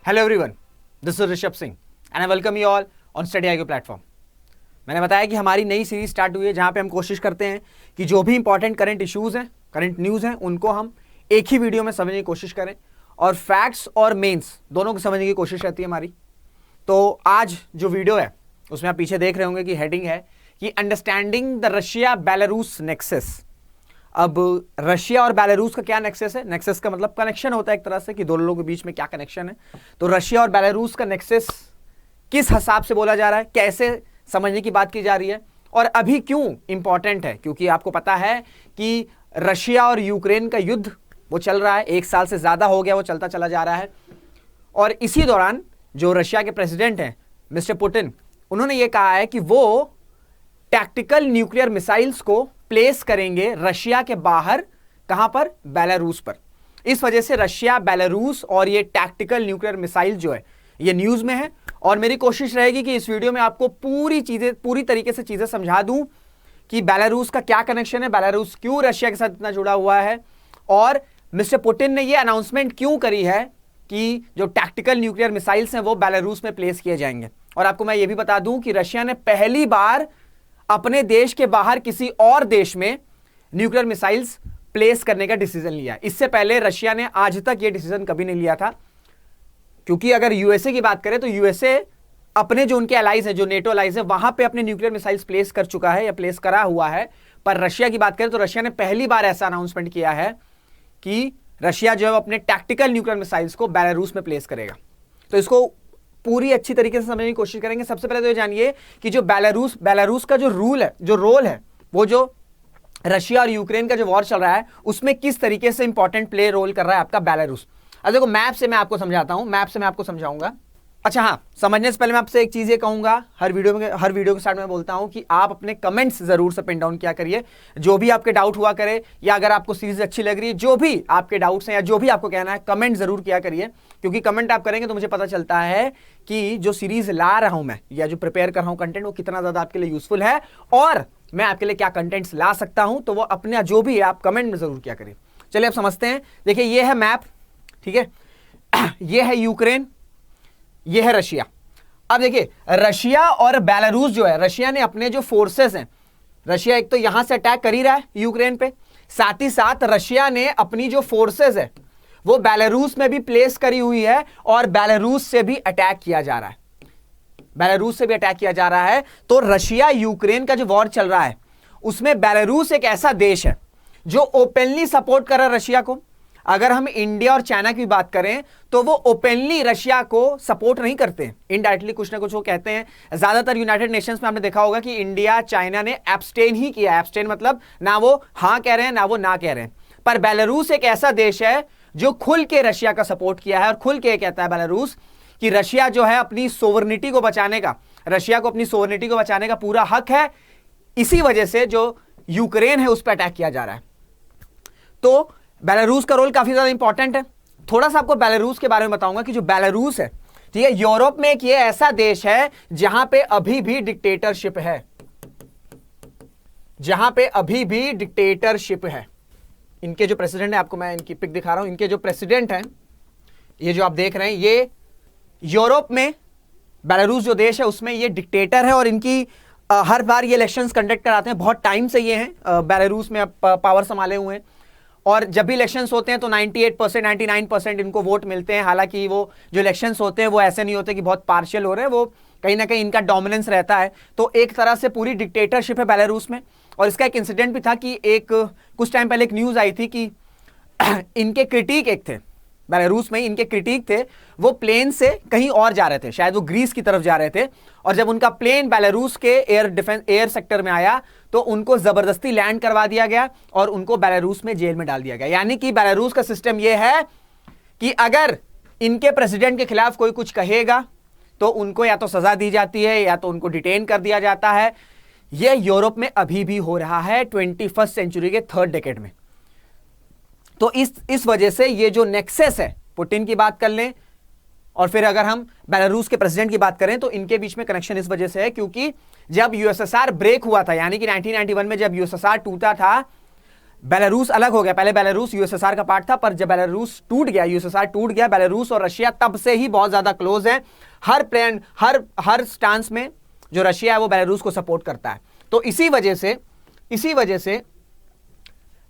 Hello everyone, this is Rishabh Singh and I welcome you all on study IQ platform. मैंने बताया कि हमारी नई सीरीज स्टार्ट हुई है जहां पे हम कोशिश करते हैं कि जो भी इंपॉर्टेंट करंट इश्यूज हैं, करंट न्यूज़ हैं, उनको हम एक ही वीडियो में समझने की कोशिश करें और फैक्ट्स और मेंस दोनों को समझने की कोशिश रहती है हमारी। तो आज जो वीडियो है उसमें आप पीछे देख रहे होंगे कि हेडिंग है कि understanding the Russia Belarus nexus. अब रशिया और बेलारूस का क्या नेक्सस है? नेक्सस का मतलब कनेक्शन होता है एक तरह से कि दोनों लोगों के बीच में क्या कनेक्शन है। तो रशिया और बेलारूस का नेक्सस किस हिसाब से बोला जा रहा है, कैसे समझने की बात की जा रही है और अभी क्यों इंपॉर्टेंट है, क्योंकि आपको पता है कि रशिया और यूक्रेन का युद्ध वो चल रहा है, 1 साल से ज्यादा हो गया, वो चलता चला जा रहा है। और इसी दौरान जो रशिया के प्रेसिडेंट हैं मिस्टर पुतिन, उन्होंने ये कहा है कि वो टैक्टिकल न्यूक्लियर मिसाइल्स को प्लेस करेंगे रशिया के बाहर। कहां पर? बेलारूस पर। इस वजह से रशिया, बेलारूस और ये टैक्टिकल न्यूक्लियर मिसाइल जो है ये न्यूज में है और मेरी कोशिश रहेगी कि इस वीडियो में आपको पूरी तरीके से चीजें समझा दूं कि बेलारूस का क्या कनेक्शन है, बेलारूस क्यों रशिया के साथ इतना जुड़ा हुआ है और मिस्टर पुतिन ने ये अनाउंसमेंट क्यों करी है कि जो टैक्टिकल न्यूक्लियर मिसाइल्स हैं वो बेलारूस में प्लेस किए जाएंगे। और आपको मैं ये भी बता दूं कि रशिया ने पहली बार अपने देश के बाहर किसी और देश में न्यूक्लियर मिसाइल्स प्लेस करने का डिसीजन लिया। इससे पहले रशिया ने आज तक यह डिसीजन कभी नहीं लिया था, क्योंकि अगर यूएसए की बात करें तो यूएसए अपने जो उनके अलाइज है, जो नेटो अलाइज है, वहां पे अपने न्यूक्लियर मिसाइल्स प्लेस कर चुका है या प्लेस करा हुआ है। पर रशिया की बात करें तो रशिया ने पहली बार ऐसा अनाउंसमेंट किया है कि रशिया जो है अपने टैक्टिकल न्यूक्लियर मिसाइल्स को बेलारूस में प्लेस करेगा। तो इसको पूरी अच्छी तरीके से समझने की कोशिश करेंगे। सबसे पहले तो ये जानिए कि जो बेलारूस का जो रोल है, वो जो रशिया और यूक्रेन का जो वॉर चल रहा है उसमें किस तरीके से इंपॉर्टेंट प्ले रोल कर रहा है आपका बेलारूस। अब देखो, मैप से मैं आपको समझाऊंगा। अच्छा हाँ, समझने से पहले मैं आपसे एक चीज ये कहूंगा, हर वीडियो के स्टार्ट में बोलता हूं कि आप अपने कमेंट्स जरूर से पिन डाउन किया करिए, जो भी आपके डाउट हुआ करे या अगर आपको सीरीज अच्छी लग रही है, जो भी आपके डाउट्स हैं या जो भी आपको कहना है, कमेंट जरूर किया करिए, क्योंकि कमेंट आप करेंगे तो मुझे पता चलता है कि जो सीरीज ला रहा हूं मैं या जो प्रिपेयर कर रहा हूं कंटेंट वो कितना ज्यादा आपके लिए यूजफुल है और मैं आपके लिए क्या कंटेंट्स ला सकता हूं। तो वो अपने जो भी है आप कमेंट में जरूर किया करिए। चलिए अब समझते हैं। देखिए, ये है मैप, ठीक है, ये है यूक्रेन, ये है रशिया। अब देखिए, रशिया और बेलारूस जो है, रशिया ने अपने जो फोर्सेस हैं, रशिया एक तो यहां से अटैक कर ही रहा है यूक्रेन पे, साथ ही साथ रशिया ने अपनी जो फोर्सेस है वो बेलारूस में भी प्लेस करी हुई है और बेलारूस से भी अटैक किया जा रहा है। तो रशिया यूक्रेन का जो वॉर चल रहा है उसमें बेलारूस एक ऐसा देश है जो ओपनली सपोर्ट कर रहा है रशिया को। अगर हम इंडिया और चाइना की बात करें तो वो ओपनली रशिया को सपोर्ट नहीं करते, इनडायरेक्टली कुछ ना कुछ वो कहते हैं। ज्यादातर यूनाइटेड नेशंस में आपने देखा होगा कि इंडिया, चाइना ने एब्सटेन ही किया। एब्सटेन मतलब ना वो हां कह रहे हैं ना वो ना कह रहे हैं। पर बेलारूस एक ऐसा देश है जो खुल के रशिया का सपोर्ट किया है और खुल के कहता है बेलारूस कि रशिया जो है अपनी सोवरेनिटी को बचाने का, रशिया को अपनी सोवरेनिटी को बचाने का पूरा हक है। इसी वजह से जो यूक्रेन है उस पर अटैक किया जा रहा है। तो बेलारूस का रोल काफी ज्यादा इंपॉर्टेंट है। थोड़ा सा आपको बेलारूस के बारे में बताऊंगा कि जो बेलारूस है, ठीक है, यूरोप में एक ये ऐसा देश है जहां पे अभी भी डिक्टेटरशिप है, इनके जो प्रेसिडेंट है, आपको मैं इनकी पिक दिखा रहा हूं, इनके जो प्रेसिडेंट हैं, ये जो आप देख रहे हैं, ये यूरोप में बेलारूस जो देश है उसमें ये डिक्टेटर है और इनकी हर बार ये इलेक्शंस कंडक्ट कराते हैं। बहुत टाइम से ये हैं बेलारूस में पावर संभाले हुए हैं और जब भी इलेक्शंस होते हैं तो 98%, 99% इनको वोट मिलते हैं। हालांकि वो जो इलेक्शंस होते हैं वो ऐसे नहीं होते कि बहुत पार्शियल हो रहे हैं, वो कहीं ना कहीं इनका डोमिनेंस रहता है। तो एक तरह से पूरी डिक्टेटरशिप है बेलारूस में। और इसका एक इंसिडेंट भी था कि कुछ टाइम पहले एक न्यूज आई थी कि इनके क्रिटिक एक थे बेलारूस में, इनके क्रिटिक थे, वो प्लेन से कहीं और जा रहे थे, शायद वो ग्रीस की तरफ जा रहे थे, और जब उनका प्लेन बेलारूस के एयर सेक्टर में आया तो उनको जबरदस्ती लैंड करवा दिया गया और उनको बेलारूस में जेल में डाल दिया गया। यानी कि बेलारूस का सिस्टम यह है कि अगर इनके प्रेसिडेंट के खिलाफ कोई कुछ कहेगा तो उनको या तो सजा दी जाती है या तो उनको डिटेन कर दिया जाता है। यह यूरोप में अभी भी हो रहा है 21st सेंचुरी के 3rd डेकेड में। तो इस वजह से ये जो नेक्सस है, पुतिन की बात कर लें और फिर अगर हम बेलारूस के प्रेसिडेंट की बात करें तो इनके बीच में कनेक्शन इस वजह से है क्योंकि जब यूएसएसआर ब्रेक हुआ था, यानी कि 1991 में जब यूएसएसआर टूटा था, बेलारूस अलग हो गया, पहले बेलारूस यूएसएसआर का पार्ट था, पर जब बेलारूस टूट गया, यूएसएसआर टूट गया, बेलारूस और रशिया तब से ही बहुत ज्यादा क्लोज है। हर प्लान, हर स्टांस में जो रशिया है वो बेलारूस को सपोर्ट करता है। तो इसी वजह से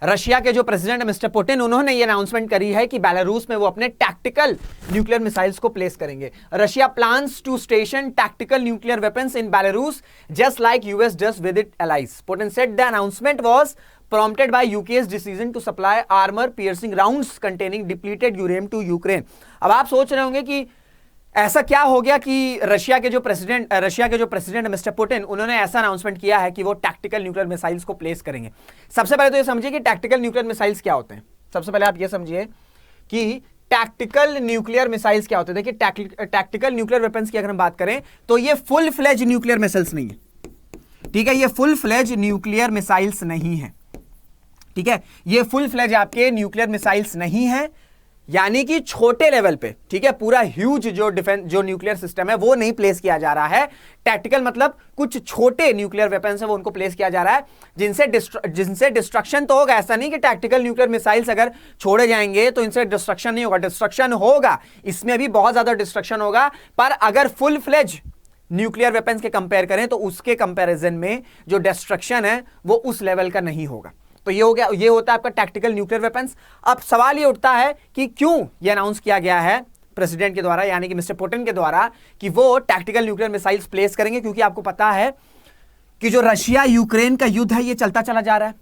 रशिया के जो प्रेसिडेंट मिस्टर पुतिन, उन्होंने ये अनाउंसमेंट करी है कि बेलारूस में वो अपने टैक्टिकल न्यूक्लियर मिसाइल्स को प्लेस करेंगे। Russia plans to station tactical nuclear weapons in Belarus just like US does with it allies. Putin said the announcement was prompted by UK's decision to supply armor piercing rounds containing depleted uranium to Ukraine। अब आप सोच रहे होंगे कि ऐसा क्या हो गया कि रशिया के जो प्रेसिडेंट मिस्टर पुतिन, उन्होंने ऐसा अनाउंसमेंट किया है कि वो टैक्टिकल न्यूक्लियर मिसाइल्स को प्लेस करेंगे। सबसे पहले तो ये समझिए कि टैक्टिकल न्यूक्लियर मिसाइल्स क्या होते हैं। सबसे पहले आप ये समझिए कि टैक्टिकल न्यूक्लियर मिसाइल्स क्या होते हैं। देखिए, टैक्टिकल न्यूक्लियर वेपन्स की अगर हम बात करें तो ये फुल फ्लेज न्यूक्लियर मिसाइल्स नहीं है, ठीक है, ये फुल फ्लेज न्यूक्लियर मिसाइल्स नहीं है, ठीक है, ये फुल फ्लेज आपके न्यूक्लियर मिसाइल्स नहीं है, यानी कि छोटे लेवल पे, ठीक है, पूरा ह्यूज जो न्यूक्लियर सिस्टम है वो नहीं प्लेस किया जा रहा है। टैक्टिकल मतलब कुछ छोटे न्यूक्लियर वेपन्स है वो उनको प्लेस किया जा रहा है, जिनसे डिस्ट्रक्शन तो होगा। ऐसा नहीं कि टैक्टिकल न्यूक्लियर मिसाइल्स अगर छोड़े जाएंगे तो इनसे डिस्ट्रक्शन नहीं होगा, डिस्ट्रक्शन होगा, इसमें भी बहुत ज्यादा डिस्ट्रक्शन होगा। पर अगर फुल फ्लेज न्यूक्लियर वेपन्स के कंपेयर करें तो उसके कंपेरिजन में जो डिस्ट्रक्शन है वो उस लेवल का नहीं होगा। तो ये हो गया, ये होता है आपका टैक्टिकल न्यूक्लियर वेपन्स। अब सवाल ये उठता है कि क्यों ये अनाउंस किया गया है प्रेसिडेंट के द्वारा, यानी कि मिस्टर पुतिन के द्वारा, कि वो टैक्टिकल न्यूक्लियर मिसाइल्स प्लेस करेंगे। क्योंकि आपको पता है कि जो रशिया यूक्रेन का युद्ध है ये चलता चला जा रहा है।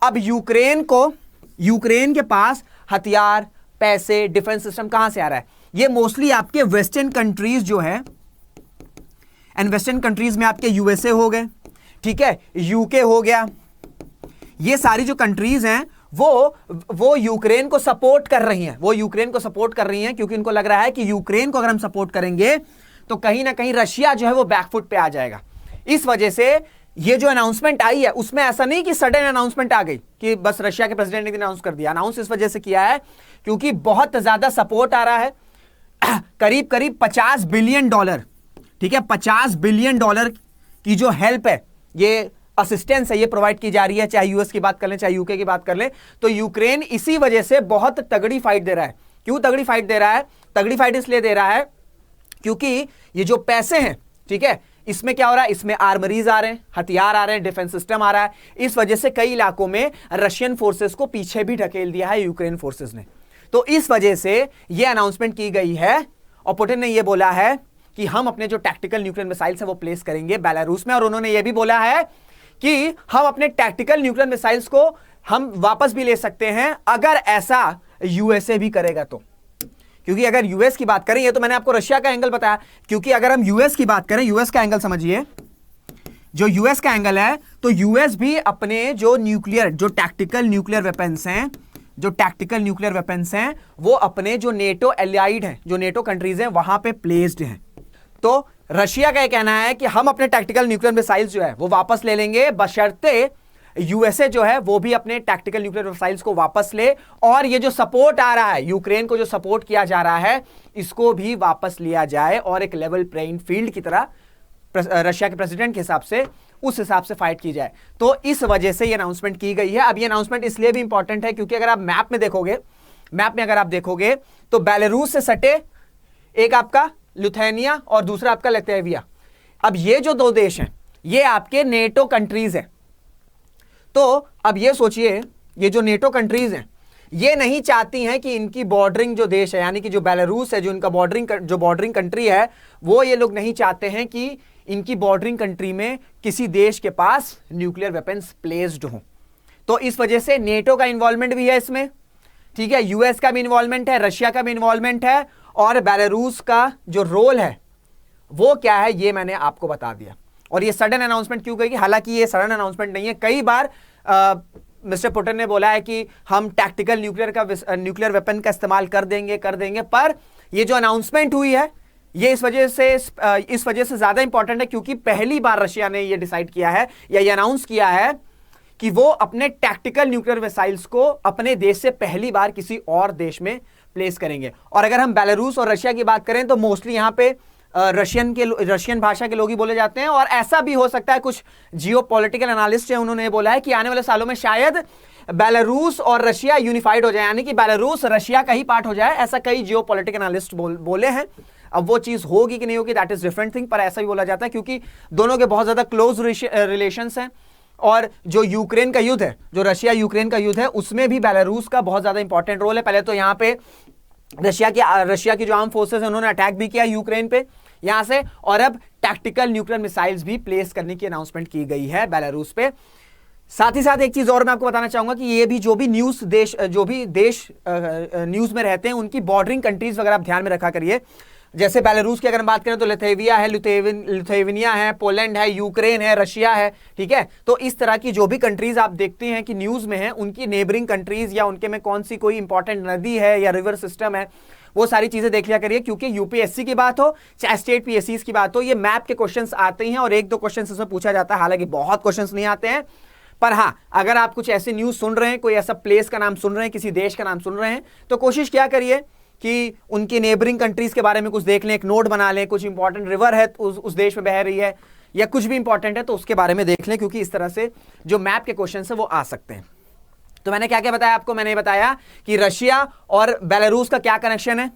अब यूक्रेन के पास हथियार, पैसे, डिफेंस सिस्टम कहां से आ रहा है? ये मोस्टली आपके वेस्टर्न कंट्रीज जो है, एंड वेस्टर्न कंट्रीज में आपके यूएसए हो गए, ठीक है, यूके हो गया, ये सारी जो कंट्रीज हैं वो यूक्रेन को सपोर्ट कर रही हैं, क्योंकि उनको लग रहा है कि यूक्रेन को अगर हम सपोर्ट करेंगे तो कहीं ना कहीं रशिया जो है वो बैकफुट पे आ जाएगा। इस वजह से ये जो अनाउंसमेंट आई है उसमें ऐसा नहीं कि सडन अनाउंसमेंट आ गई कि बस रशिया के प्रेसिडेंट ने अनाउंस कर दिया। अनाउंस इस वजह से किया है क्योंकि बहुत ज्यादा सपोर्ट आ रहा है, करीब करीब $50 बिलियन, ठीक है, $50 बिलियन की जो हेल्प है, ये असिस्टेंस है, ये प्रोवाइड की जा रही है, चाहे यूएस की बात कर लें चाहे यूके की बात कर लें। तो यूक्रेन इसी वजह से बहुत तगड़ी फाइट दे रहा है। क्यों तगड़ी फाइट दे रहा है? तगड़ी फाइट इसलिए दे रहा है क्योंकि ये जो पैसे हैं, ठीक है, इसमें क्या हो रहा है, इसमें आर्मरीज आ रहे हैं, हथियार आ रहे हैं, डिफेंस सिस्टम आ रहा है। इस वजह से कई इलाकों में रशियन फोर्सेस को पीछे भी ढकेल दिया है यूक्रेन फोर्सेस ने। तो इस वजह से यह अनाउंसमेंट की गई है और पुतिन ने यह बोला है कि हम अपने जो टैक्टिकल न्यूक्लियर मिसाइल्स है वो प्लेस करेंगे बेलारूस में। और उन्होंने यह भी बोला है कि हम अपने टैक्टिकल न्यूक्लियर मिसाइल्स को हम वापस भी ले सकते हैं अगर ऐसा यूएसए भी करेगा तो। क्योंकि अगर यूएस की बात करें, ये तो मैंने आपको रशिया का एंगल बताया, क्योंकि अगर हम यूएस की बात करें, यूएस का एंगल समझिए, जो यूएस का एंगल है, तो यूएस भी अपने जो टैक्टिकल न्यूक्लियर वेपन्स हैं वो अपने जो नेटो एलाइड हैं, जो नेटो कंट्रीज हैं वहां पे प्लेस्ड हैं। तो रशिया का यह कहना है कि हम अपने टैक्टिकल न्यूक्लियर मिसाइल्स जो है वो वापस ले लेंगे, बशर्ते यूएसए जो है वो भी अपने टैक्टिकल न्यूक्लियर मिसाइल्स को वापस ले, और ये जो सपोर्ट आ रहा है, यूक्रेन को जो सपोर्ट किया जा रहा है, इसको भी वापस लिया जाए और एक लेवल प्लेइंग फील्ड की तरह रशिया के प्रेसिडेंट के हिसाब से, उस हिसाब से फाइट की जाए। तो इस वजह से ये अनाउंसमेंट की गई है। अब ये अनाउंसमेंट इसलिए भी इंपॉर्टेंट है क्योंकि अगर आप मैप में अगर आप देखोगे तो बेलारूस से सटे एक आपका लिथुआनिया और दूसरा आपका लैटविया। अब ये जो दो देश हैं ये आपके नेटो कंट्रीज हैं। तो अब ये सोचिए, ये जो नेटो कंट्रीज हैं ये नहीं चाहती हैं कि इनकी बॉर्डरिंग जो देश है, यानी कि जो बेलारूस है, जो इनका बॉर्डरिंग कंट्री है, वो ये लोग नहीं चाहते हैं कि इनकी बॉर्डरिंग कंट्री में किसी देश के पास न्यूक्लियर वेपन्स प्लेस्ड हो। तो इस वजह से नेटो का इन्वॉल्वमेंट भी है इसमें, ठीक है, यूएस का भी इन्वॉल्वमेंट है, रशिया का भी इन्वॉल्वमेंट है, और बेलारूस का जो रोल है वो क्या है ये मैंने आपको बता दिया। और ये सडन अनाउंसमेंट क्यों कही? हालांकि ये सडन अनाउंसमेंट नहीं है। कई बार मिस्टर पुतिन ने बोला है कि हम टैक्टिकल न्यूक्लियर वेपन का इस्तेमाल कर देंगे, पर ये जो अनाउंसमेंट हुई है ये इस वजह से ज्यादा इंपॉर्टेंट है क्योंकि पहली बार रशिया ने ये डिसाइड किया है या ये अनाउंस किया है कि वो अपने टैक्टिकल न्यूक्लियर मिसाइल्स को अपने देश से पहली बार किसी और देश में प्लेस करेंगे। और अगर हम बेलारूस और रशिया की बात करें तो मोस्टली यहां पे रशियन भाषा के लोग ही बोले जाते हैं। और ऐसा भी हो सकता है, कुछ जियोपॉलिटिकल एनालिस्ट हैं, उन्होंने बोला है कि आने वाले सालों में शायद बेलारूस और रशिया यूनिफाइड हो जाए, यानी कि बेलारूस रशिया का ही पार्ट हो जाए, ऐसा कई जियोपॉलिटिकल एनालिस्ट बोले हैं। अब वो चीज होगी कि नहीं होगी दैट इज डिफरेंट थिंग, पर ऐसा भी बोला जाता है क्योंकि दोनों के बहुत ज्यादा क्लोज रिलेशंस हैं। और जो यूक्रेन का युद्ध है, जो रशिया यूक्रेन का युद्ध है, उसमें भी बेलारूस का बहुत ज्यादा इंपॉर्टेंट रोल है। पहले तो यहाँ पे रशिया की जो आर्म फोर्सेस है उन्होंने अटैक भी किया यूक्रेन पे यहां से, और अब टैक्टिकल न्यूक्लियर मिसाइल्स भी प्लेस करने की अनाउंसमेंट की गई है बेलारूस पे। साथ ही साथ एक चीज और मैं आपको बताना चाहूंगा कि ये भी जो भी देश न्यूज में रहते हैं उनकी बॉर्डरिंग कंट्रीज वगैरह आप ध्यान में रखा करिए। जैसे बेलारूस की अगर हम बात करें तो लिथुआनिया है, लिथुआनिया है, पोलैंड है, यूक्रेन है, रशिया है, ठीक है। तो इस तरह की जो भी कंट्रीज आप देखते हैं कि न्यूज में है, उनकी नेबरिंग कंट्रीज या उनके में कौन सी कोई इंपॉर्टेंट नदी है या रिवर सिस्टम है, वो सारी चीजें देख लिया करिए। क्योंकि यूपीएससी की बात हो चाहे स्टेट पीएससी की बात हो, ये मैप के क्वेश्चंस आते हैं और एक दो क्वेश्चंस इसमें पूछा जाता है, हालांकि बहुत क्वेश्चंस नहीं आते हैं। पर हाँ, अगर आप कुछ ऐसे न्यूज सुन रहे हैं, कोई ऐसा प्लेस का नाम सुन रहे हैं, किसी देश का नाम सुन रहे हैं, तो कोशिश क्या करिए कि उनकी नेबरिंग कंट्रीज के बारे में कुछ देख लें, एक नोट बना लें। कुछ इंपॉर्टेंट रिवर है उस देश में बह रही है या कुछ भी इंपॉर्टेंट है तो उसके बारे में देख लें, क्योंकि इस तरह से जो मैप के क्वेश्चन है वो आ सकते हैं। तो मैंने क्या क्या बताया आपको, मैंने बताया कि रशिया और बेलारूस का क्या कनेक्शन है,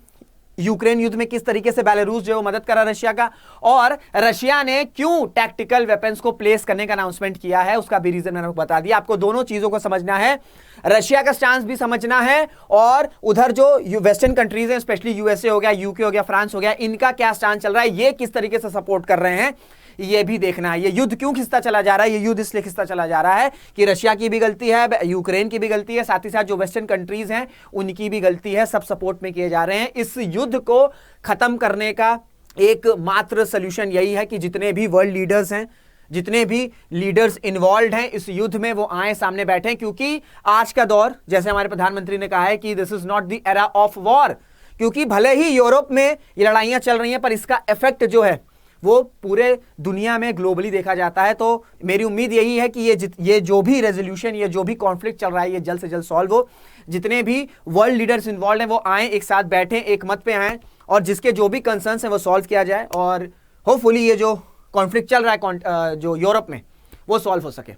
यूक्रेन युद्ध में किस तरीके से बेलारूस जो मदद करा रशिया का, और रशिया ने क्यों टैक्टिकल वेपन्स को प्लेस करने का अनाउंसमेंट किया है, उसका भी रीजन मैंने बता दिया। आपको दोनों चीजों को समझना है, रशिया का स्टांस भी समझना है और उधर जो वेस्टर्न कंट्रीज हैं, स्पेशली यूएसए हो गया, यूके हो गया, फ्रांस हो गया, इनका क्या स्टांस चल रहा है, ये किस तरीके से सपोर्ट कर रहे हैं, ये भी देखना है। ये युद्ध क्यों खिंचता चला जा रहा है, ये युद्ध इसलिए खिंचता चला जा रहा है कि रशिया की भी गलती है, यूक्रेन की भी गलती है, साथ ही साथ जो वेस्टर्न कंट्रीज हैं उनकी भी गलती है, सब सपोर्ट में किए जा रहे हैं। इस युद्ध को खत्म करने का एक मात्र सोल्यूशन यही है कि जितने भी वर्ल्ड लीडर्स हैं, जितने भी लीडर्स इन्वॉल्व हैं इस युद्ध में, वो आए सामने बैठे। क्योंकि आज का दौर, जैसे हमारे प्रधानमंत्री ने कहा है कि this is not the era of war, क्योंकि भले ही यूरोप में ये लड़ाइयां चल रही हैं पर इसका इफेक्ट जो है वो पूरे दुनिया में ग्लोबली देखा जाता है। तो मेरी उम्मीद यही है कि ये जो भी रेजोल्यूशन, ये जो भी कॉन्फ्लिक्ट चल रहा है, ये जल्द से जल्द सॉल्व हो। जितने भी वर्ल्ड लीडर्स इन्वॉल्व हैं वो आए, एक साथ बैठे, एक मत पे आए और जिसके जो भी कंसर्न्स हैं वो सॉल्व किया जाए और होपफुली ये जो कॉन्फ्लिक्ट चल रहा है जो यूरोप में, वो सॉल्व हो सके।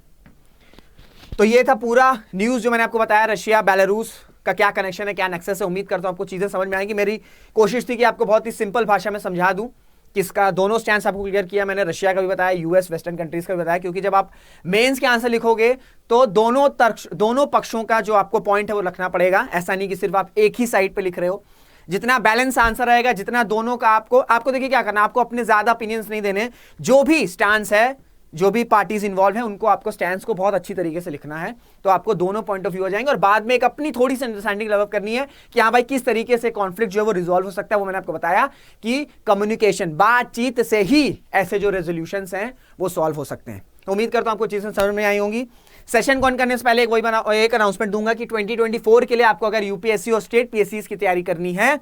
तो ये था पूरा न्यूज़ जो मैंने आपको बताया, रशिया बेलारूस का क्या कनेक्शन है, क्या नेक्सस है। उम्मीद करता हूं आपको चीज़ें समझ में आएंगी। मेरी कोशिश थी कि आपको बहुत ही सिंपल भाषा में समझा दूं, किसका दोनों स्टैंड आपको क्लियर किया मैंने, रशिया का भी बताया, यूएस वेस्टर्न कंट्रीज का भी बताया। क्योंकि जब आप मेंस के आंसर लिखोगे तो दोनों पक्षों का जो आपको पॉइंट है वो रखना पड़ेगा। ऐसा नहीं कि सिर्फ आप एक ही साइड पे लिख रहे हो। जितना बैलेंस आंसर रहेगा, जितना दोनों का आपको देखिए क्या करना, आपको अपने ज्यादा ओपिनियंस नहीं देने, जो भी स्टैंड है, जो भी पार्टीज इन्वॉल्व हैं उनको आपको स्टैंड्स को बहुत अच्छी तरीके से लिखना है, तो आपको दोनों पॉइंट ऑफ व्यू हो जाएंगे। और बाद में एक अपनी थोड़ी सी अंडरस्टैंडिंग डेवलप करनी है कि हाँ भाई किस तरीके से कॉन्फ्लिक्ट जो है वो रिजॉल्व हो सकता है। वो मैंने आपको बताया कि कम्युनिकेशन, बातचीत से ही ऐसे जो रेजोल्यूशंस हैं वो सॉल्व हो सकते हैं। तो उम्मीद करता हूं आपको चीजें समझ में आई होंगी। सेशन कौन करने से पहले एक अनाउंसमेंट दूंगा कि 2024 के लिए आपको अगर यूपीएससी और स्टेट पीएससी की तैयारी करनी है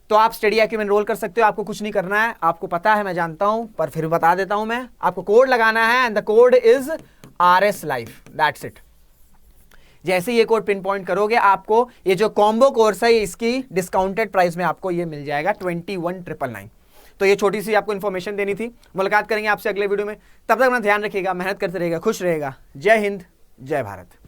तो आप स्टडी IQ में एनरोल कर सकते हो। आपको कुछ नहीं करना है, आपको पता है, मैं जानता हूं, पर फिर बता देता हूं मैं। आपको कोड लगाना है and the code is RS Life, that's it. जैसे ये कोड पिन पॉइंट करोगे, आपको ये जो कॉम्बो कोर्स है इसकी डिस्काउंटेड प्राइस में आपको ये मिल जाएगा 21,999। तो ये छोटी सी आपको इन्फॉर्मेशन देनी थी। मुलाकात करेंगे आपसे अगले वीडियो में, तब तक अपना ध्यान रखिएगा, मेहनत करते रहिएगा, खुश रहेगा। जय हिंद, जय भारत।